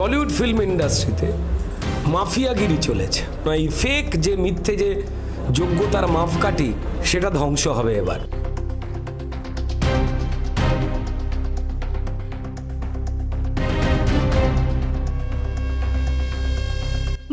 Bollywood film ইন্ডাস্ট্রিতে মাফিয়াগিরি চলেছে, এই ফেক যে মিথ্যে যে যোগ্যতার মাপকাঠি সেটা ধ্বংস হবে এবার।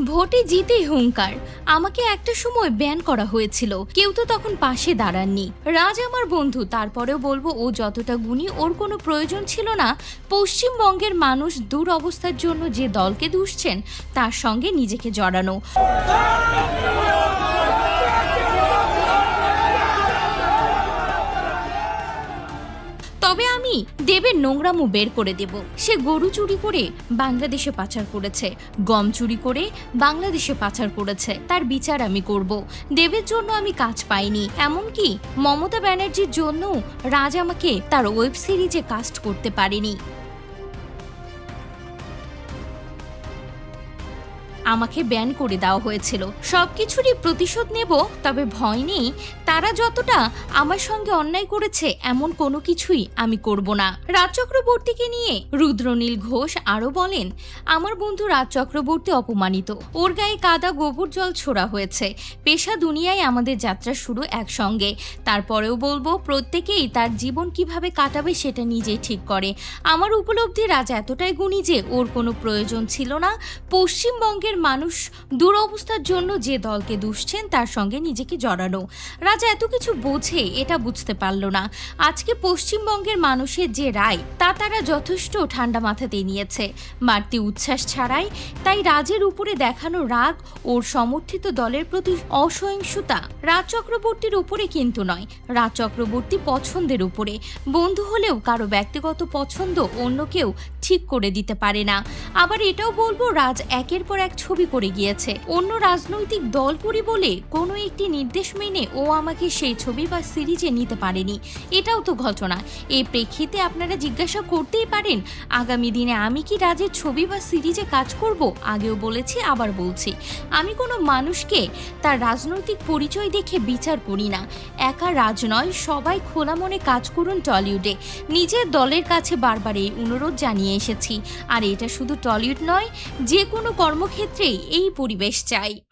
ভোটে জিতেই হুঙ্কার। আমাকে একটা সময় ব্যান করা হয়েছিল, কেউ তো তখন পাশে দাঁড়াননি। রাজ আমার বন্ধু, তারপরেও বলবো ও যতটা গুণী ওর কোনো প্রয়োজন ছিল না পশ্চিমবঙ্গের মানুষ দুরবস্থার জন্য যে দলকে দুষছেন তার সঙ্গে নিজেকে জড়ানো। তবে আমি দেবের নোংরামো বের করে দেব। সে গরু চুরি করে বাংলাদেশে পাচার করেছে, গম চুরি করে বাংলাদেশে পাচার করেছে, তার বিচার আমি করব। দেবের জন্য আমি কাজ পাইনি, এমনকি মমতা ব্যানার্জির জন্য রাজ আমাকে তার ওয়েব সিরিজে কাস্ট করতে পারেনি। আমাকে ব্যান করে দেওয়া হয়েছিল, সবকিছুরই প্রতিশোধ নেব। তবে ভয় নেই, তারা যতটা আমার সঙ্গে অন্যায় করেছে এমন কোনো কিছুই আমি করব না। রাজ চক্রবর্তীকে নিয়ে রুদ্রনীল ঘোষ আরও বলেন, আমার বন্ধু রাজ চক্রবর্তী অপমানিত, ওর গায়ে কাদা গোবর জল ছোড়া হয়েছে। পেশা দুনিয়ায় আমাদের যাত্রা শুরু একসঙ্গে, তারপরেও বলবো প্রত্যেকেই তার জীবন কিভাবে কাটাবে সেটা নিজেই ঠিক করে। আমার উপলব্ধি রাজ এতটাই গুণী যে ওর কোনো প্রয়োজন ছিল না পশ্চিমবঙ্গের মানুষ দুরবস্থার জন্য যে দলকে দুষছেন তার সঙ্গে নিজেকে জড়ানো। রাজা এত কিছু বোঝে এটা বুঝতে পারল না। আজকে পশ্চিমবঙ্গের মানুষের যে রায় তা তারা যথেষ্ট ঠান্ডা মাথাতেই নিয়েছে, বাড়তি উচ্ছ্বাস ছাড়াই। তাই রাজের উপরে দেখানো রাগ ওর সমর্থিত দলের প্রতি অসহিষ্ণুতা রাজ চক্রবর্তীর উপরে কিন্তু নয়, রাজ চক্রবর্তী পছন্দের উপরে। বন্ধু হলেও কারো ব্যক্তিগত পছন্দ অন্য কেউ ঠিক করে দিতে পারে না। আবার এটাও বলবো, রাজ একের পর এক ছবি করে গিয়েছে, অন্য রাজনৈতিক দল করি বলে কোনো একটি নির্দেশ মেনে ও আমাকে সেই ছবি বা সিরিজে নিতে পারেনি, এটাও তো ঘটনা। এই প্রেক্ষিতে আপনারা জিজ্ঞাসা করতেই পারেন আগামী দিনে আমি কি রাজের ছবি বা সিরিজে কাজ করব। আগেও বলেছি, আবার বলছি, আমি কোনো মানুষকে তার রাজনৈতিক পরিচয় দেখে বিচার করি না। একা রাজ নয়, সবাই খোলা মনে কাজ করুন টলিউডে। নিজের দলের কাছে বারবার এই অনুরোধ জানিয়ে এসেছি, আর এটা শুধু টলিউড নয়, যে কোনো কর্মক্ষেত্রেই এই পরিবেশ চাই।